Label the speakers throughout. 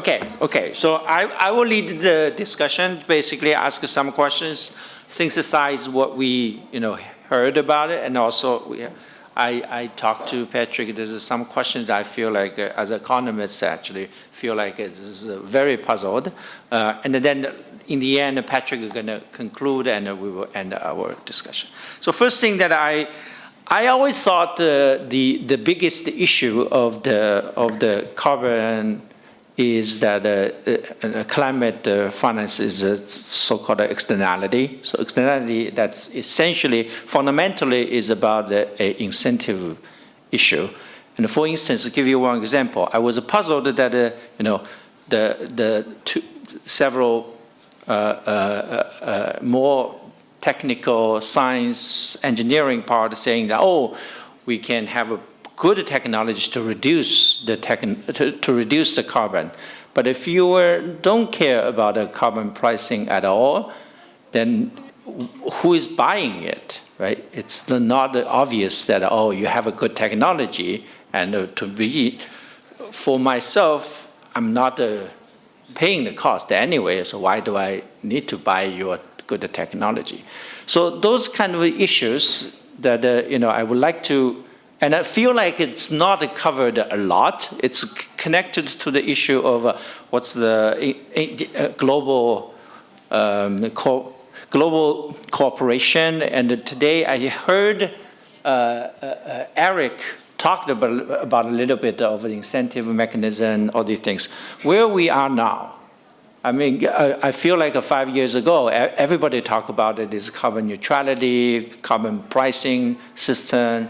Speaker 1: Okay. So I will lead the discussion, basically ask some questions, synthesize what we heard about it, and also I talked to Patrick. There's some questions I feel like, as economists, actually feel like it's very puzzled. And then in the end, Patrick is going to conclude, and we will end our discussion. So first thing that I always thought the biggest issue of the carbon is that climate finance is a so-called externality. So externality, that's essentially, fundamentally, is about an incentive issue. And for instance, to give you one example, I was puzzled that several more technical science engineering part saying that, oh, we can have a good technology to reduce the carbon. But if you don't care about the carbon pricing at all, then who is buying it, right? It's not obvious that, oh, you have a good technology, and for myself, I'm not paying the cost anyway, so why do I need to buy your good technology? So those kind of issues that I would like to, and I feel like it's not covered a lot. It's connected to the issue of what's the global cooperation. And today I heard Erik talked about a little bit of the incentive mechanism, all these things. Where we are now, I mean, I feel like 5 years ago, everybody talked about it, this carbon neutrality, carbon pricing system,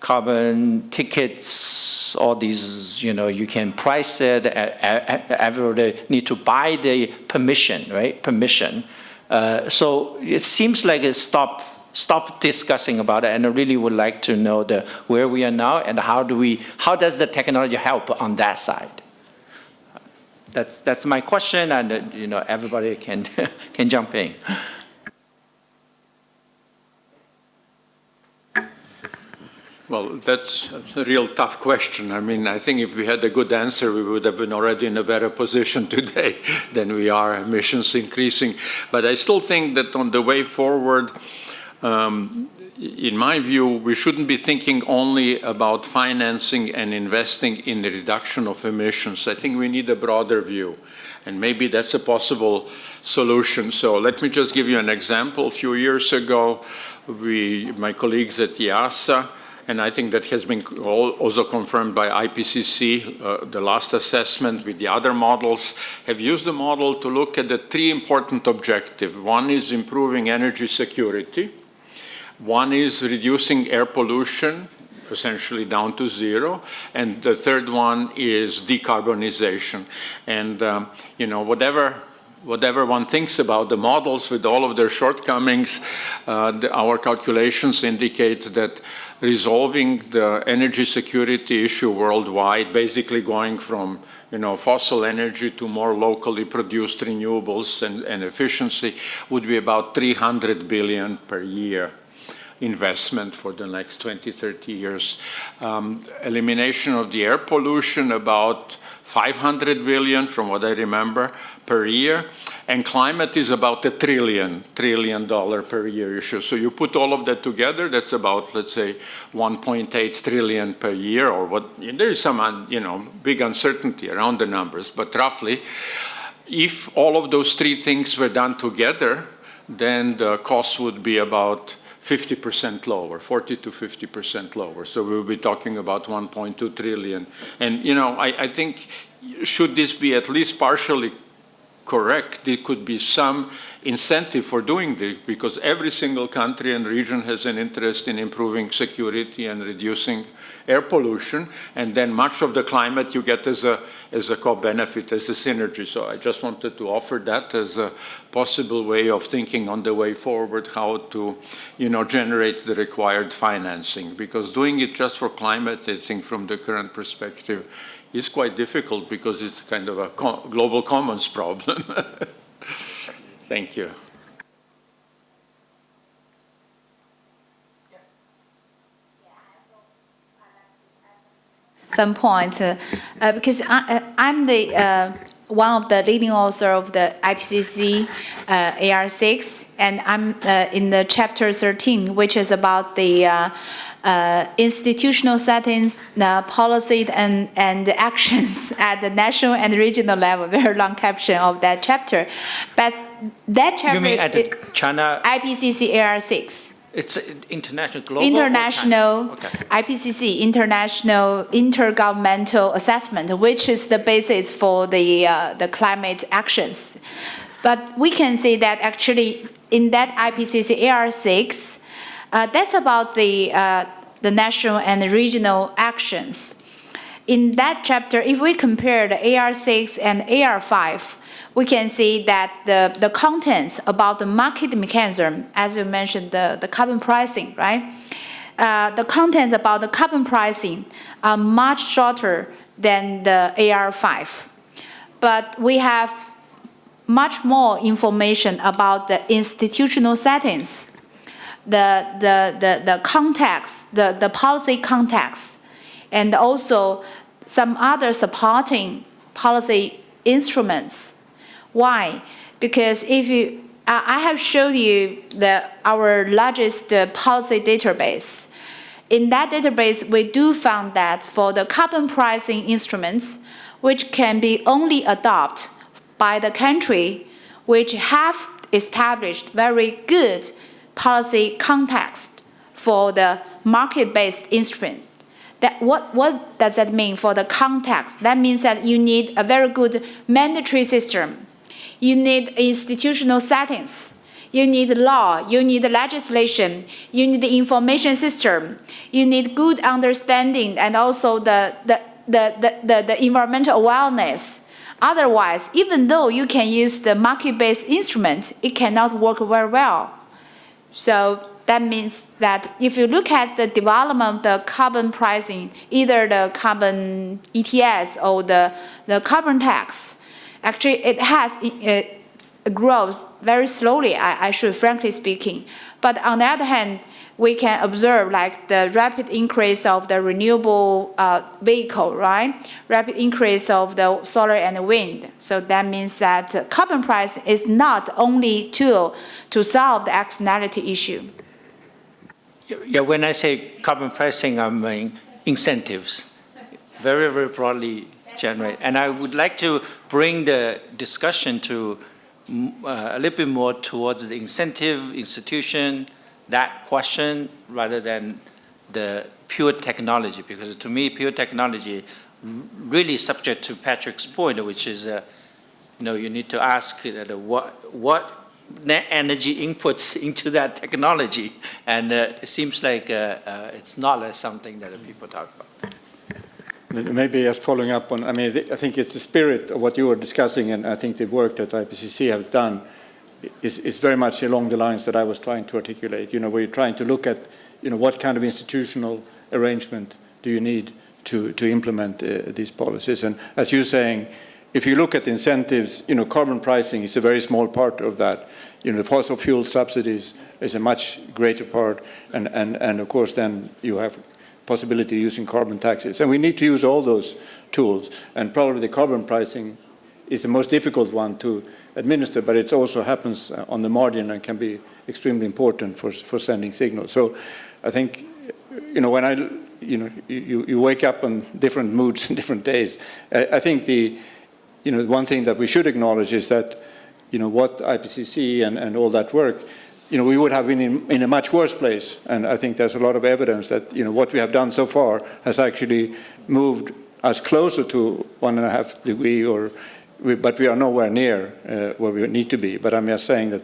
Speaker 1: carbon tickets, all these, you can price it, everybody need to buy the permission, right? Permission. So it seems like it stop discussing about it, and I really would like to know where we are now and how does the technology help on that side? That's my question, and everybody can jump in.
Speaker 2: Well, that's a real tough question. I mean, I think if we had a good answer, we would have been already in a better position today than we are, emissions increasing. But I still think that on the way forward, in my view, we shouldn't be thinking only about financing and investing in the reduction of emissions. I think we need a broader view, and maybe that's a possible solution. So let me just give you an example. A few years ago, my colleagues at IASA, and I think that has been also confirmed by IPCC, the last assessment with the other models, have used the model to look at the three important objectives. One is improving energy security. One is reducing air pollution, essentially down to zero. And the third one is decarbonization. And, whatever one thinks about the models with all of their shortcomings, our calculations indicate that resolving the energy security issue worldwide, basically going from fossil energy to more locally produced renewables and efficiency, would be about 300 billion per year investment for the next 20, 30 years. Elimination of the air pollution, about 500 billion, from what I remember, per year. And climate is about $1 trillion per year issue. So you put all of that together, that's about, let's say, 1.8 trillion per year, or what, there is some, big uncertainty around the numbers, but roughly, if all of those three things were done together, then the cost would be about 50% lower, 40 to 50% lower. So we'll be talking about 1.2 trillion. And, I think, should this be at least partially correct, there could be some incentive for doing this, because every single country and region has an interest in improving security and reducing air pollution, and then much of the climate you get as a co-benefit, as a synergy. So I just wanted to offer that as a possible way of thinking on the way forward, how to, generate the required financing, because doing it just for climate, I think from the current perspective, is quite difficult because it's kind of a global commons problem. Thank you.
Speaker 3: Some points, because I'm the one of the leading author of the IPCC AR6, and I'm in the chapter 13, which is about the institutional settings, the policy and actions at the national and regional level. Very long caption of that chapter, but that chapter.
Speaker 1: You mean at the China?
Speaker 3: IPCC AR6.
Speaker 1: It's international, global.
Speaker 3: International,
Speaker 1: okay.
Speaker 3: IPCC, International Intergovernmental Assessment, which is the basis for the climate actions. But we can see that actually in that IPCC AR6, that's about the national and regional actions. In that chapter, if we compare the AR6 and AR5, we can see that the contents about the market mechanism, as you mentioned, the carbon pricing, right? The contents about the carbon pricing are much shorter than the AR5. But we have much more information about the institutional settings, the context, the policy context, and also some other supporting policy instruments. Why? Because if you, I have showed you our largest policy database. In that database, we do found that for the carbon pricing instruments, which can be only adopted by the country which have established very good policy context for the market-based instrument. That what does that mean for the context? That means that you need a very good mandatory system. You need institutional settings. You need law. You need legislation. You need the information system. You need good understanding and also the environmental awareness. Otherwise, even though you can use the market-based instrument, it cannot work very well. So that means that if you look at the development of the carbon pricing, either the carbon ETS or the carbon tax, actually it has grown very slowly, I should frankly speaking. But on the other hand, we can observe like the rapid increase of the renewable vehicle, right? Rapid increase of the solar and wind. So that means that carbon price is not only tool to solve the externality issue.
Speaker 1: Yeah, when I say carbon pricing, I mean incentives, very, very broadly generate. And I would like to bring the discussion to a little bit more towards the incentive, institution, that question, rather than the pure technology. Because to me, pure technology really subject to Patrick's point, which is, you need to ask what net energy inputs into that technology, and it seems like it's not something that people talk about.
Speaker 4: Maybe just following up on, I think it's the spirit of what you were discussing, and I think the work that IPCC has done is very much along the lines that I was trying to articulate. Where you're trying to look at, what kind of institutional arrangement do you need to implement these policies. And as you're saying, if you look at incentives, carbon pricing is a very small part of that. The fossil fuel subsidies is a much greater part, and of course then you have possibility of using carbon taxes. And we need to use all those tools, and probably the carbon pricing is the most difficult one to administer, but it also happens on the margin and can be extremely important for sending signals. So I think, when you wake up on different moods and different days, I think one thing that we should acknowledge is that, what IPCC and all that work, we would have been in a much worse place. And I think there's a lot of evidence that, what we have done so far has actually moved us closer to 1.5 degrees, but we are nowhere near where we need to be. But I'm just saying that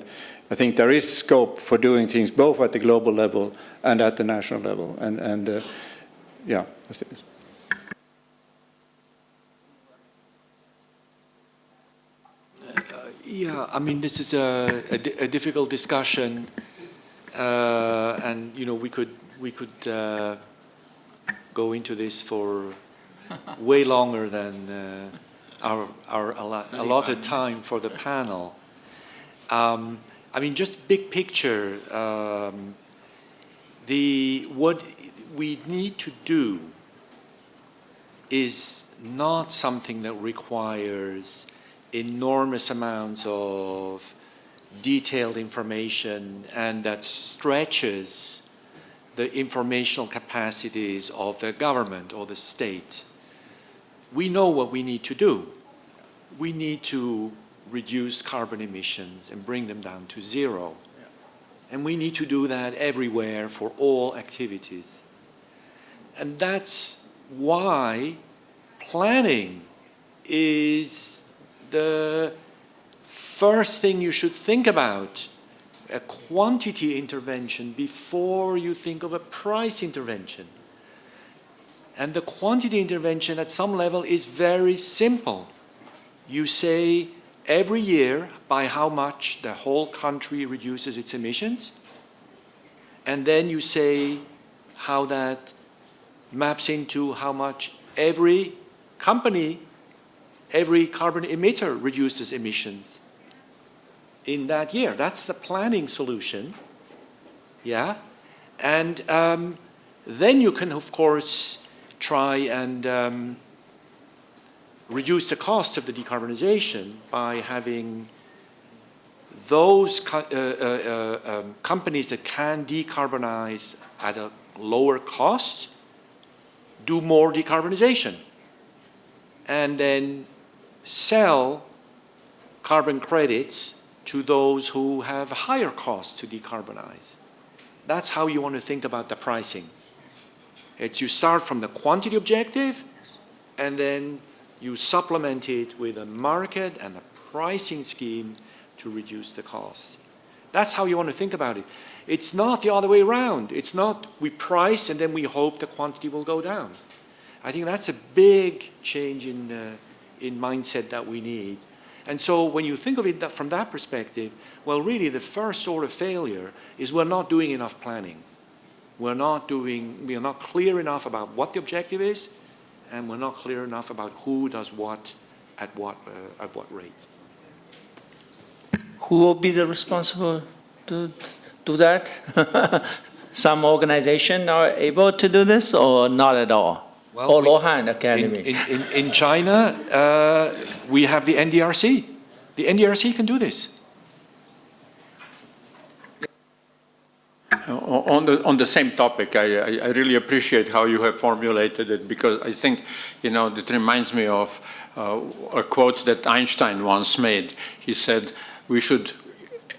Speaker 4: I think there is scope for doing things both at the global level and at the national level. And yeah, that's it.
Speaker 5: Yeah, this is a difficult discussion, and we could go into this for way longer than our allotted time for the panel. Just big picture. What we need to do is not something that requires enormous amounts of detailed information, and that stretches the informational capacities of the government or the state. We know what we need to do. We need to reduce carbon emissions and bring them down to zero. And we need to do that everywhere for all activities. And that's why planning is the first thing you should think about, a quantity intervention before you think of a price intervention. And the quantity intervention at some level is very simple. You say every year by how much the whole country reduces its emissions, and then you say how that maps into how much every company, every carbon emitter reduces emissions in that year. That's the planning solution, yeah? And then you can, of course, try and reduce the cost of the decarbonization by having those companies that can decarbonize at a lower cost do more decarbonization, and then sell carbon credits to those who have higher costs to decarbonize. That's how you want to think about the pricing. It's you start from the quantity objective, and then you supplement it with a market and a pricing scheme to reduce the cost. That's how you want to think about it. It's not the other way around. It's not we price and then we hope the quantity will go down. I think that's a big change in mindset that we need. And so when you think of it from that perspective, well, really the first order failure is we're not doing enough planning. We are not clear enough about what the objective is, and we're not clear enough about who does what at what rate.
Speaker 1: Who will be the responsible to do that? Some organization are able to do this or not at all?
Speaker 5: Well,
Speaker 1: or Lohan Academy?
Speaker 5: In China, we have the NDRC. The NDRC can do this.
Speaker 2: On the same topic, I really appreciate how you have formulated it, because I think, it reminds me of a quote that Einstein once made. He said, we should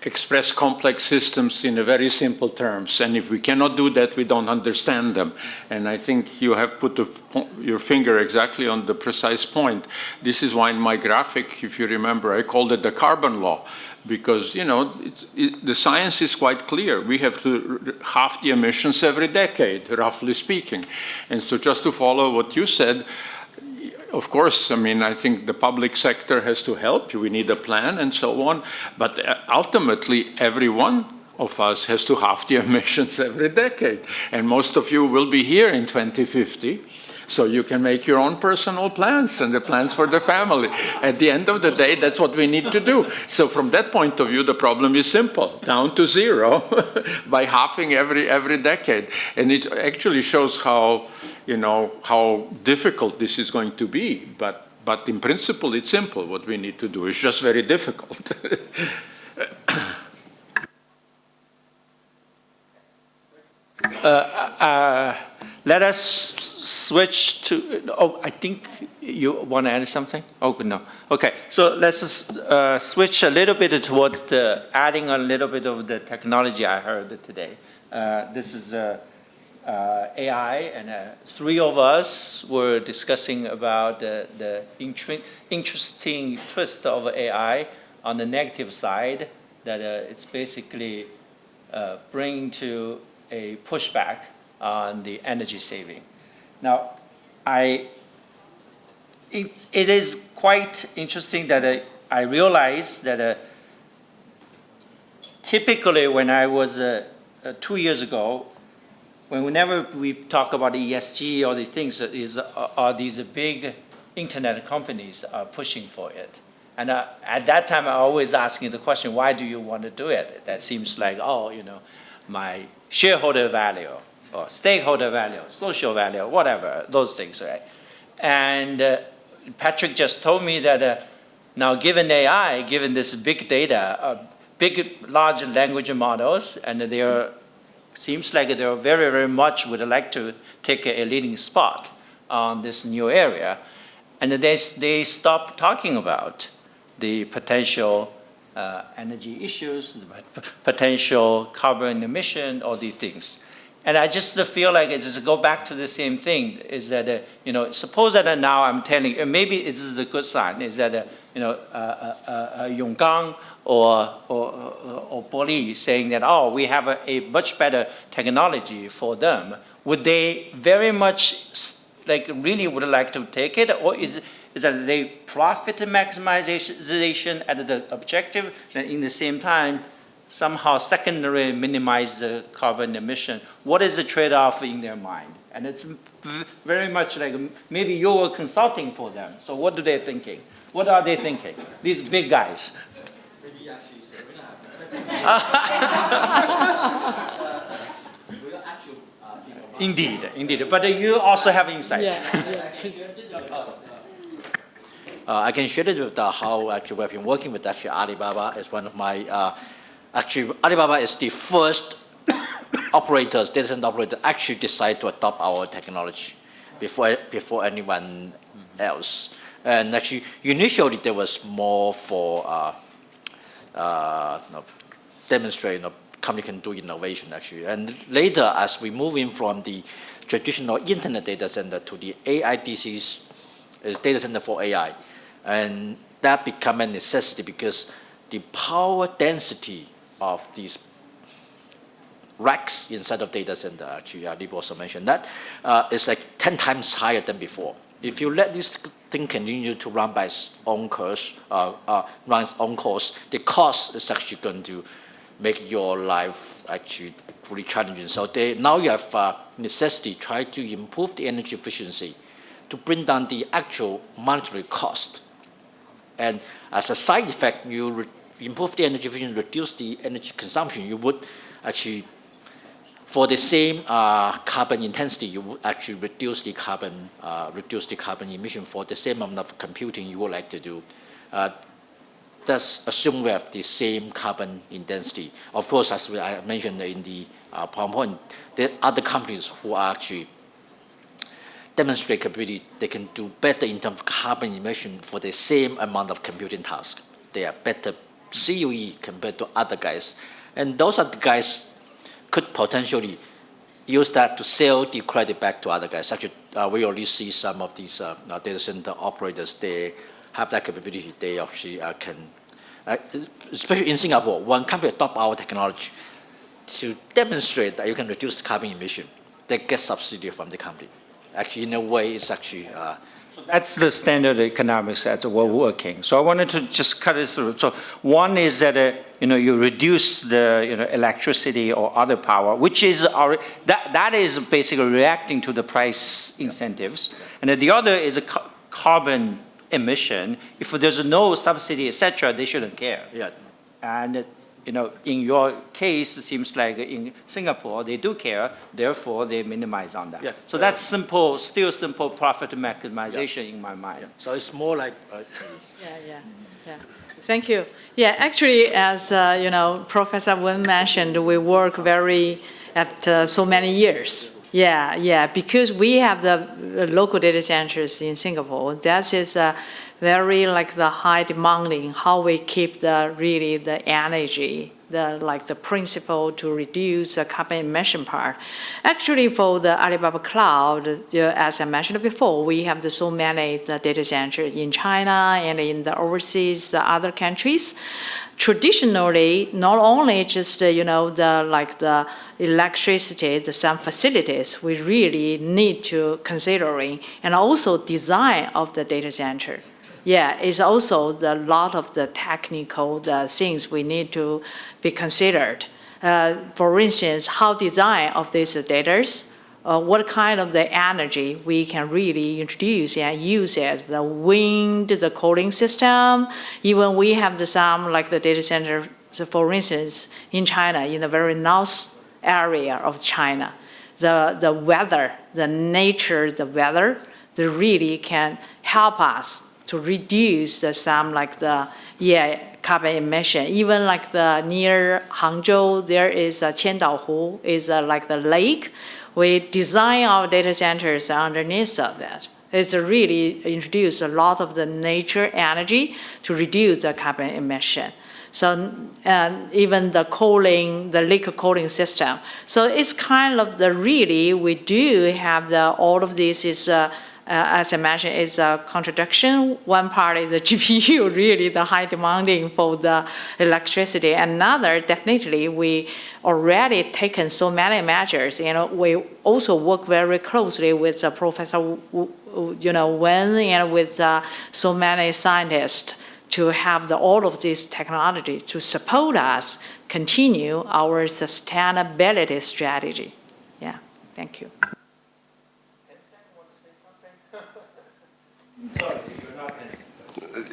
Speaker 2: express complex systems in a very simple terms, and if we cannot do that, we don't understand them. And I think you have put your finger exactly on the precise point. This is why in my graphic, if you remember, I called it the carbon law, because the science is quite clear. We have to halve the emissions every decade, roughly speaking. And so just to follow what you said, of course, I think the public sector has to help. We need a plan and so on. But ultimately, every one of us has to halve the emissions every decade. And most of you will be here in 2050. So you can make your own personal plans and the plans for the family. At the end of the day, that's what we need to do. So from that point of view, the problem is simple, down to zero by halving every decade. And it actually shows how difficult this is going to be. But in principle, it's simple what we need to do. It's just very difficult.
Speaker 1: Let us switch to, I think you want to add something? Oh, no. Okay, so let's switch a little bit towards adding a little bit of the technology I heard today. This is AI, and three of us were discussing about the interesting twist of AI on the negative side, that it's basically bringing to a pushback on the energy saving. Now, it is quite interesting that I realized that typically when I was 2 years ago, whenever we talk about ESG or the things, are these big internet companies are pushing for it. And at that time, I always asking the question, why do you want to do it? That seems like, my shareholder value, or stakeholder value, social value, whatever, those things, right? And Patrick just told me that Now, given AI, given this big data, big, large language models, and seems like they are very, very much would like to take a leading spot on this new area. And they stop talking about the potential energy issues, the potential carbon emission, all these things. And I just feel like it just go back to the same thing, is that, suppose that now I'm telling you, maybe it is a good sign, is that, Yonggang or Bolton saying that, oh, we have a much better technology for them. Would they very much really would like to take it, or is that they profit maximization at the objective, and in the same time, somehow secondary minimize the carbon emission? What is the trade-off in their mind? And it's very much like maybe you were consulting for them. So what are they thinking? What are they thinking? These big guys.
Speaker 6: Maybe actually Selina.
Speaker 1: Indeed. But you also have insight.
Speaker 6: I can share it with how actually we've been working with actually Alibaba as one of my, actually Alibaba is the first data center operator actually decide to adopt our technology before anyone else. And actually initially there was more for demonstrate company can do innovation actually. And later as we move in from the traditional internet data center to the AIDC's data center for AI. And that become a necessity because the power density of these racks inside of data center, actually, Libo also mentioned that, is like 10 times higher than before. If you let this thing continue to run by its own course, the cost is actually going to make your life actually really challenging. So now you have necessity try to improve the energy efficiency to bring down the actual monetary cost. And as a side effect, you improve the energy efficiency, reduce the energy consumption. You would actually, for the same carbon intensity, you would actually reduce the carbon emission for the same amount of computing you would like to do. Let's assume we have the same carbon intensity. Of course, as I mentioned in the PowerPoint, there are other companies who are actually demonstrate capability, they can do better in terms of carbon emission for the same amount of computing task. They are better COE compared to other guys. And those are the guys could potentially use that to sell the credit back to other guys. Actually, we already see some of these data center operators, they have that capability. They actually can, especially in Singapore, one company adopt our technology to demonstrate that you can reduce carbon emission. They get subsidy from the company. Actually, in a way, it's actually.
Speaker 1: So that's the standard economics that's we're working. So I wanted to just cut it through. So one is that you reduce the electricity or other power, which is that is basically reacting to the price incentives, and then the other is a carbon emission. If there's no subsidy, etc., they shouldn't care.
Speaker 6: Yeah.
Speaker 1: And in your case, it seems like in Singapore, they do care, therefore they minimize on that.
Speaker 6: Yeah.
Speaker 1: So that's simple, still simple profit maximization in my mind.
Speaker 6: Yeah. So it's more like.
Speaker 3: Yeah. Thank you. Yeah, actually, as Professor Wen mentioned, we work at so many years. Yeah, because we have the local data centers in Singapore. That is very the high demanding how we keep the energy, the principle to reduce the carbon emission part. Actually, for the Alibaba Cloud, as I mentioned before, we have so many data centers in China and in the overseas, the other countries. Traditionally, not only just the electricity, some facilities we really need to considering, and also design of the data center. Yeah, it's also a lot of the technical things we need to be considered. For instance, how design of these data, what kind of the energy we can really introduce and use it, the wind, the cooling system. Even we have some the data center, so for instance, in China, in the very north area of China, the weather, the nature, the weather, they really can help us
Speaker 7: to reduce some carbon emission. Even like near Hangzhou, there is a Qiandaohu, is like the lake. We design our data centers underneath of that. It's really introduced a lot of the nature energy to reduce the carbon emission. So even the cooling, the liquid cooling system. So it's kind of we do have all of this is, as I mentioned, is a contradiction. One part is the GPU, really the high demanding for the electricity. Another, definitely, we already taken so many measures. We also work very closely with Professor Yuan, with so many scientists to have all of this technology to support us continue our sustainability strategy. Yeah, thank you.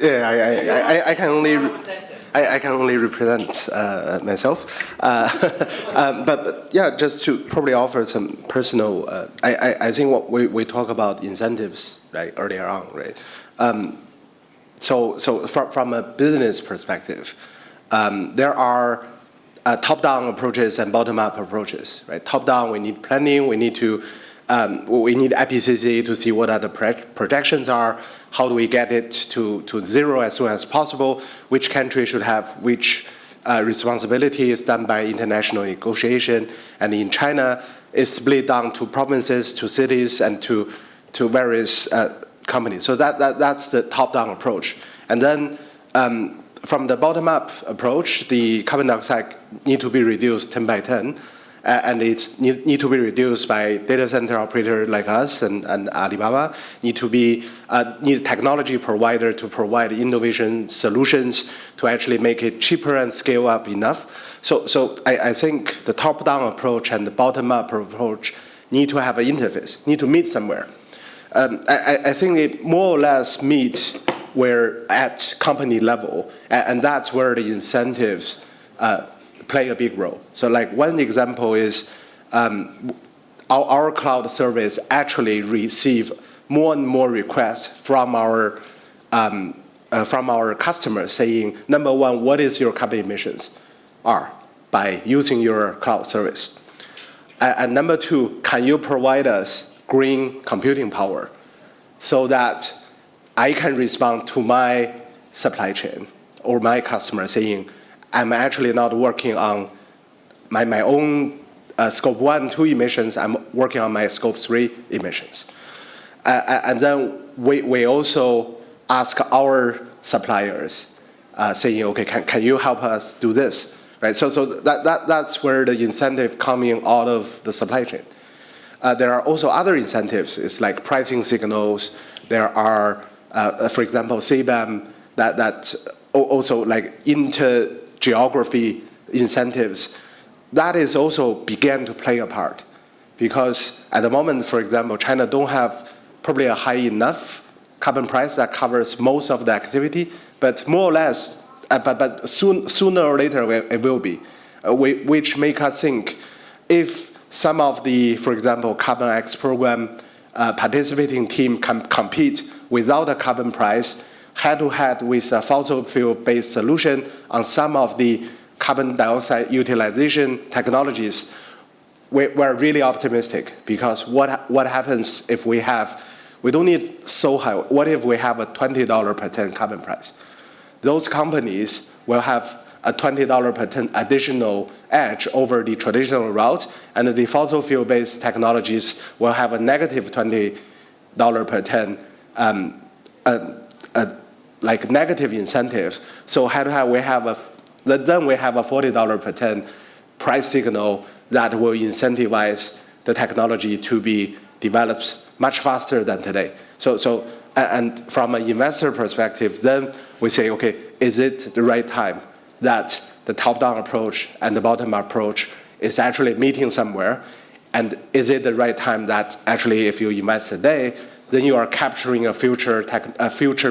Speaker 8: Yeah, I can only represent myself. But yeah, just to probably offer some personal. I think what we talk about incentives right earlier on, right. So from a business perspective, there are top-down approaches and bottom-up approaches, right? Top-down, we need planning, we need IPCC to see what are the projections are, how do we get it to zero as soon as possible, which country should have which responsibility is done by international negotiation, and in China, it's split down to provinces, to cities, and to various companies. So that's the top-down approach. And then from the bottom-up approach, the carbon dioxide need to be reduced 10 by 10, and it need to be reduced by data center operator like us and Alibaba, need technology provider to provide innovation solutions to actually make it cheaper and scale up enough. So I think the top-down approach and the bottom-up approach need to have an interface, need to meet somewhere. I think it more or less meets where at company level, and that's where the incentives play a big role. So like one example is our cloud service actually receive more and more requests from our customers saying, number one, what is your carbon emissions are by using your cloud service? And number two, can you provide us green computing power so that I can respond to my supply chain or my customer saying, I'm actually not working on my own scope 1, 2 emissions, I'm working on my scope 3 emissions. And then we also ask our suppliers saying, okay, can you help us do this? Right? So that's where the incentive coming out of the supply chain. There are also other incentives. It's like pricing signals. There are, for example, CBAM that also like inter-geography incentives. That is also began to play a part because at the moment, for example, China don't have probably a high enough carbon price that covers most of the activity, but more or less, but sooner or later it will be, which make us think if some of the, for example, Carbon X program participating team can compete without a carbon price, head-to-head with a fossil fuel-based solution on some of the carbon dioxide utilization technologies, we're really optimistic because what happens if we don't need so high, what if we have a $20 per ton carbon price? Those companies will have a $20 per ton additional edge over the traditional route, and the fossil fuel-based technologies will have a negative $20 per ton, like negative incentives. So then we have a $40 per ton price signal that will incentivize the technology to be developed much faster than today. And from an investor perspective, then we say, okay, is it the right time that the top-down approach and the bottom-up approach is actually meeting somewhere? And is it the right time that actually if you invest today, then you are capturing a future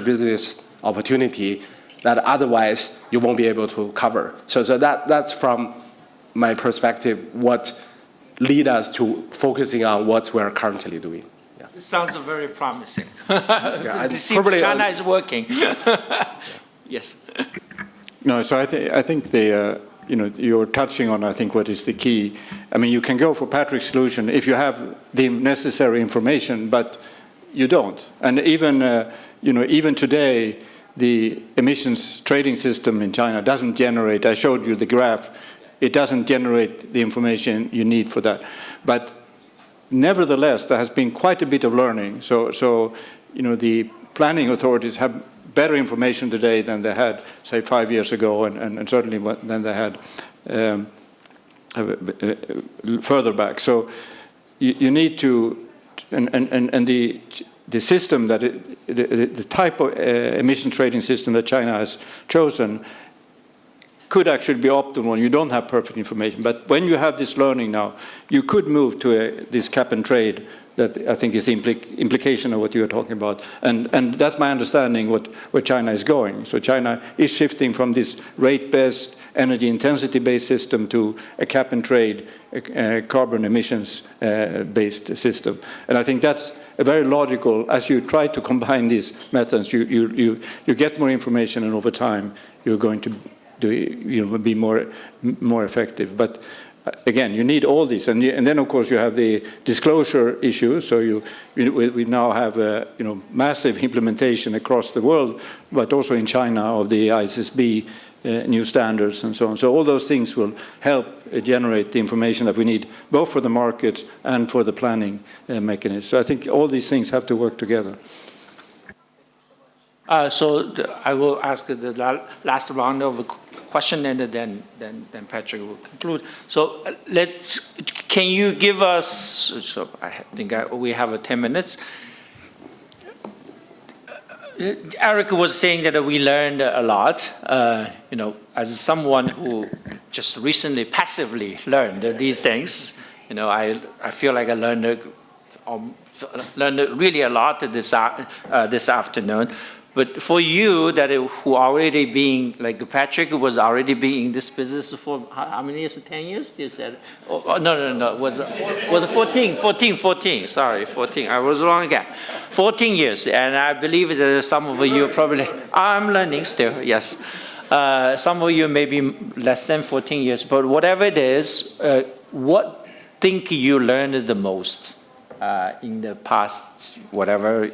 Speaker 8: business opportunity that otherwise you won't be able to cover. So that's from my perspective what lead us to focusing on what we're currently doing. Yeah.
Speaker 1: Sounds very promising.
Speaker 8: I
Speaker 1: It seems
Speaker 8: probably-
Speaker 1: China is working. Yes.
Speaker 4: No, so I think you're touching on, I think, what is the key. I mean, you can go for Patrick's solution if you have the necessary information, but you don't. And even today, the emissions trading system in China doesn't generate, I showed you the graph, it doesn't generate the information you need for that. But nevertheless, there has been quite a bit of learning. So the planning authorities have better information today than they had, say, 5 years ago, and certainly than they had further back. So you need to, and the system that the type of emission trading system that China has chosen could actually be optimal. You don't have perfect information, but when you have this learning now, you could move to this cap and trade that I think is the implication of what you are talking about. And that's my understanding where China is going. So China is shifting from this rate-based, energy intensity-based system to a cap and trade, carbon emissions-based system. And I think that's a very logical, as you try to combine these methods, you get more information, and over time you're going to be more effective. But again, you need all these, and then of course you have the disclosure issue. So we now have massive implementation across the world, but also in China of the ISSB new standards and so on. So all those things will help generate the information that we need, both for the markets and for the planning mechanism. So I think all these things have to work together.
Speaker 1: I will ask the last round of question, and then Patrick will conclude. So can you give us, so I think we have 10 minutes. Erik was saying that we learned a lot, as someone who just recently passively learned these things. I feel like I learned really a lot this afternoon. But for you, who already being, like Patrick was already being in this business for how many years? 10 years? You said? No. Was 14. Sorry, 14. I was wrong again. 14 years. And I believe that some of you probably, I'm learning still, yes. Some of you maybe less than 14 years. But whatever it is, what think you learned the most in the past, whatever,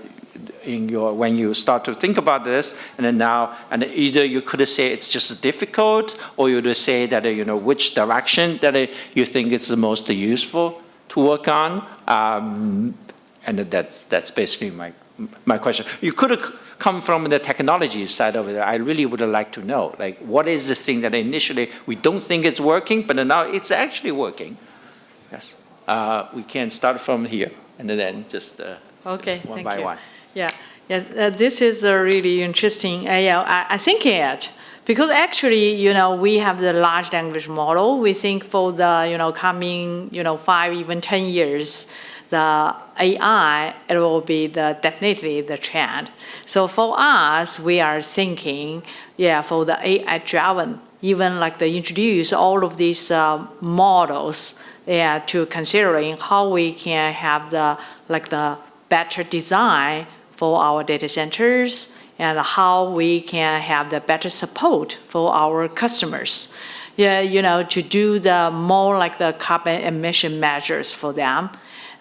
Speaker 1: when you start to think about this, and then now, and either you could say it's just difficult, or you would say that which direction that you think it's the most useful to work on, and that's basically my question. You could have come from the technology side of it. I really would like to know, like, what is this thing that initially we don't think it's working, but now it's actually working? Yes, we can start from here, and then just one by one.
Speaker 7: Yeah, this is really interesting. I think it, because actually, we have the large language model. We think for the, coming, 5, even 10 years, the AI, it will be definitely the trend. So for us, we are thinking, for the AI-driven, even like they introduce all of these models, to considering how we can have the better design for our data centers, and how we can have the better support for our customers. To do the more like the carbon emission measures for them.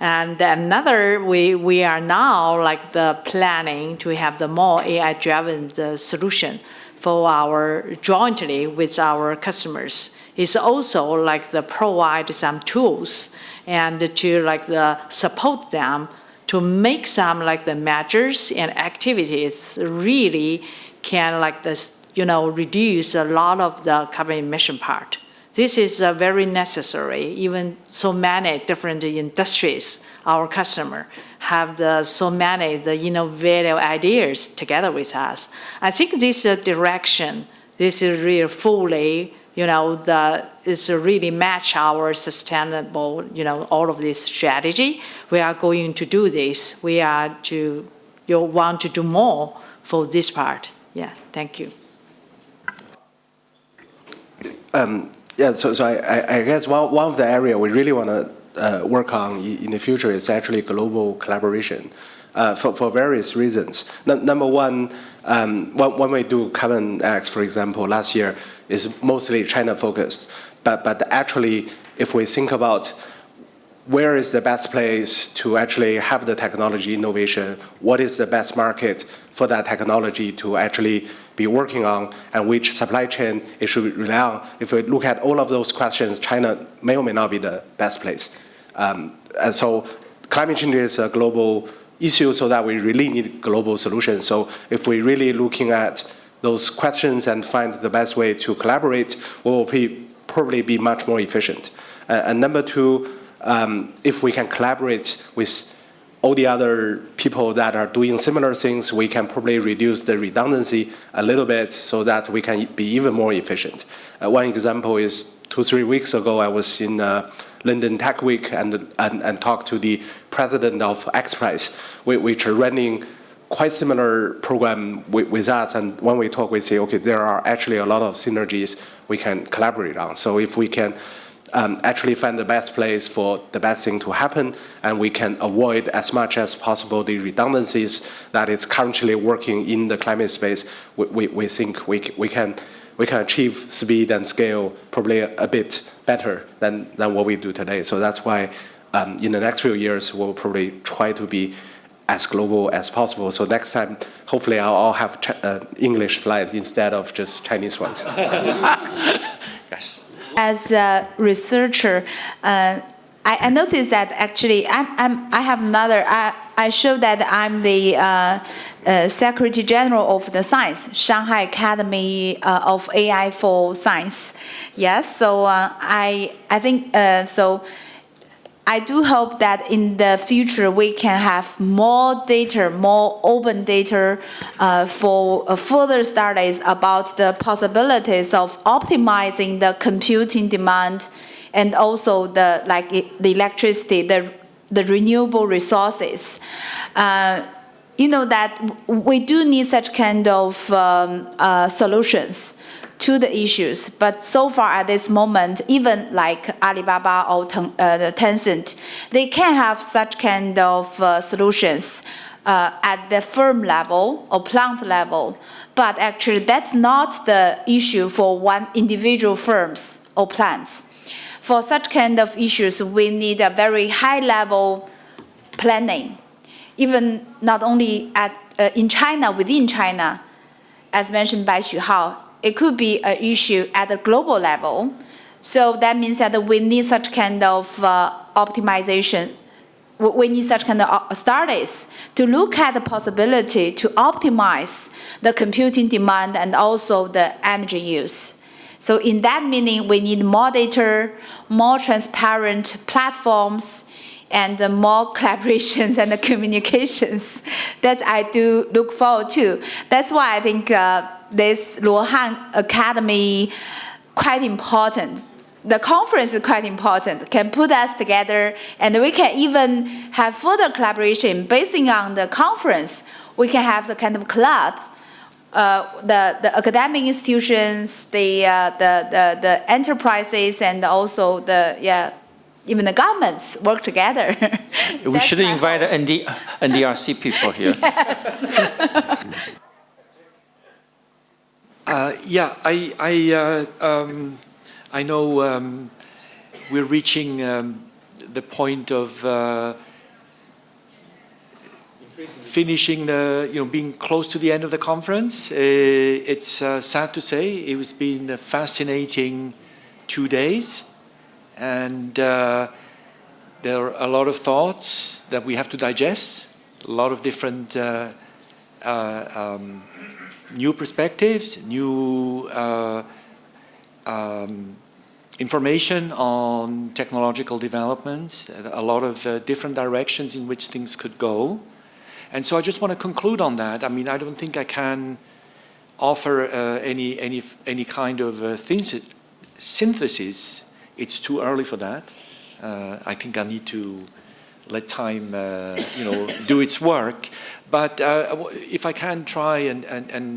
Speaker 7: And another, we are now like the planning to have the more AI-driven solution for our jointly with our customers. It's also like the provide some tools and to like the support them to make some like the measures and activities really can like this, reduce a lot of the carbon emission part. This is very necessary. Even so many different industries, our customer have so many innovative ideas together with us. I think this direction, this is really fully, it's really match our sustainable, all of this strategy. We are going to do this. We are want to do more for this part. Yeah, thank you.
Speaker 8: So I guess one of the area we really want to work on in the future is actually global collaboration for various reasons. Number one, when we do Carbon X, for example, last year is mostly China focused. But actually, if we think about where is the best place to actually have the technology innovation, what is the best market for that technology to actually be working on, and which supply chain it should rely on. If we look at all of those questions, China may or may not be the best place. And so climate change is a global issue, so that we really need global solutions. So if we're really looking at those questions and find the best way to collaborate, we will probably be much more efficient. And number two, if we can collaborate with all the other people that are doing similar things, we can probably reduce the redundancy a little bit so that we can be even more efficient. One example is 2-3 weeks ago, I was in London Tech Week and talked to the president of XPRIZE, which are running quite similar program with that. And when we talk, we say, okay, there are actually a lot of synergies we can collaborate on. So if we can actually find the best place for the best thing to happen, and we can avoid as much as possible the redundancies that is currently working in the climate space, we think we can achieve speed and scale probably a bit better than what we do today. So that's why in the next few years, we'll probably try to be as global as possible. So next time, hopefully I'll have English slides instead of just Chinese ones.
Speaker 1: Yes.
Speaker 3: As a researcher, I noticed that actually I have another. I show that I'm the Secretary General of the Science, Shanghai Academy of AI for Science. Yes, so I think so. I do hope that in the future we can have more data, more open data for further studies about the possibilities of optimizing the computing demand and also the electricity, the renewable resources. You know that we do need such kind of solutions to the issues, but so far at this moment, even like Alibaba or Tencent, they can have such kind of solutions at the firm level or plant level, but actually that's not the issue for one individual firms or plants. For such kind of issues, we need a very high level planning, even not only in China, within China, as mentioned by Xu Hao. It could be an issue at a global level. So that means that we need such kind of optimization. We need such kind of studies to look at the possibility to optimize the computing demand and also the energy use. So in that meaning, we need more data, more transparent platforms, and more collaborations and communications. That I do look forward to. That's why I think this Luohan Academy quite important. The conference is quite important, can put us together, and we can even have further collaboration based on the conference. We can have the kind of club, the academic institutions, the enterprises, and also even the governments work together.
Speaker 1: We should invite NDRC people here.
Speaker 3: Yes.
Speaker 5: I know we're reaching the point of finishing being close to the end of the conference. It's sad to say it has been a fascinating 2 days, and there are a lot of thoughts that we have to digest, a lot of different new perspectives, new information on technological developments, a lot of different directions in which things could go. And so I just want to conclude on that. I mean, I don't think I can offer any kind of synthesis. It's too early for that. I think I need to let time, do its work. But if I can try and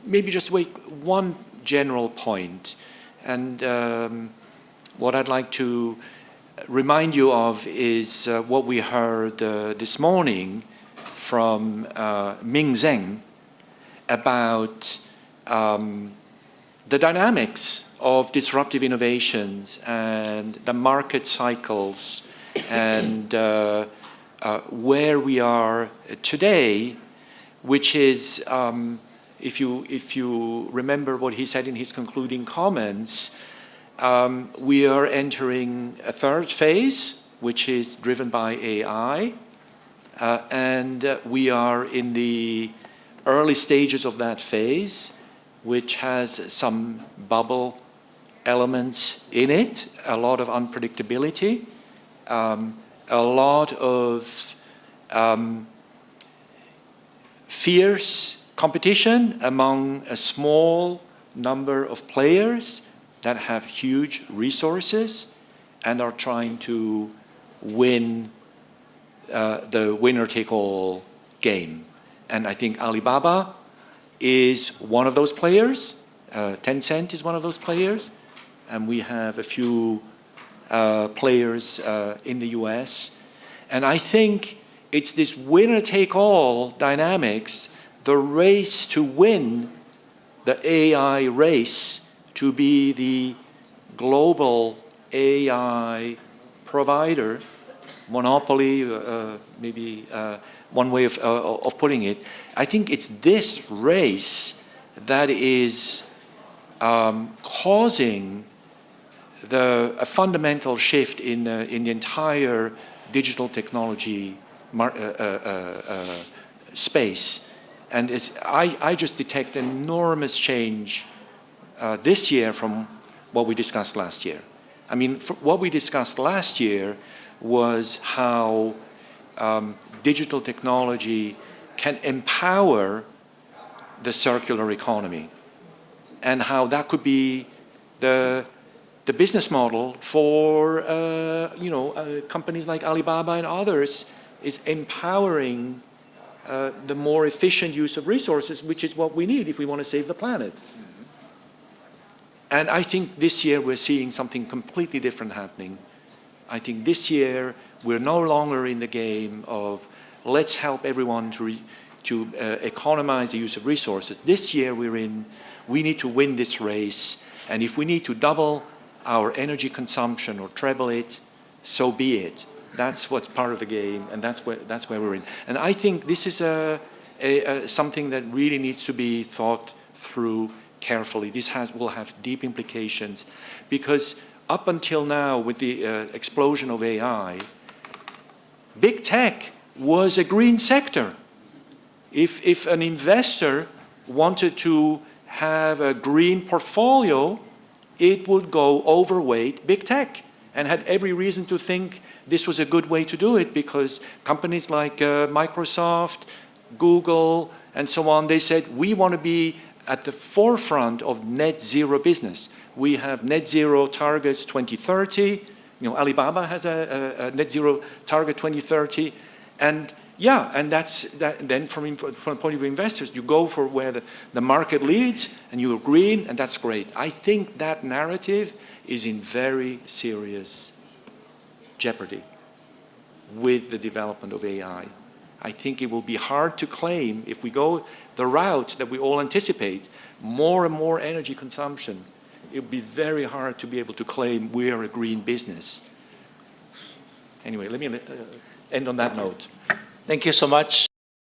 Speaker 5: maybe just make one general point, and what I'd like to remind you of is what we heard this morning from Ming Zheng about the dynamics of disruptive innovations and the market cycles and where we are today, which is, if you remember what he said in his concluding comments, we are entering a third phase, which is driven by AI, and we are in the early stages of that phase, which has some bubble elements in it, a lot of unpredictability, a lot of fierce competition among a small number of players that have huge resources and are trying to win the winner-take-all game. And I think Alibaba is one of those players. Tencent is one of those players. And we have a few players in the US. And I think it's this winner-take-all dynamics, the race to win the AI race to be the global AI provider, monopoly, maybe one way of putting it. I think it's this race that is causing a fundamental shift in the entire digital technology space. And I just detect enormous change this year from what we discussed last year. I mean, what we discussed last year was how digital technology can empower the circular economy and how that could be the business model for companies like Alibaba and others, is empowering the more efficient use of resources, which is what we need if we want to save the planet. And I think this year we're seeing something completely different happening. I think this year we're no longer in the game of let's help everyone to economize the use of resources. This year we need to win this race, and if we need to double our energy consumption or treble it, so be it. That's what's part of the game, and that's where we're in. And I think this is something that really needs to be thought through carefully. This will have deep implications, because up until now, with the explosion of AI, big tech was a green sector. If an investor wanted to have a green portfolio, it would go overweight big tech, and had every reason to think this was a good way to do it, because companies like Microsoft, Google, and so on, they said, we want to be at the forefront of net zero business. We have net zero targets 2030. Alibaba has a net zero target 2030. And yeah, and then from the point of view of investors, you go for where the market leads and you're green, and that's great. I think that narrative is in very serious jeopardy with the development of AI. I think it will be hard to claim, if we go the route that we all anticipate, more and more energy consumption, it would be very hard to be able to claim we're a green business. Anyway, let me end on that note.
Speaker 1: Thank you so much.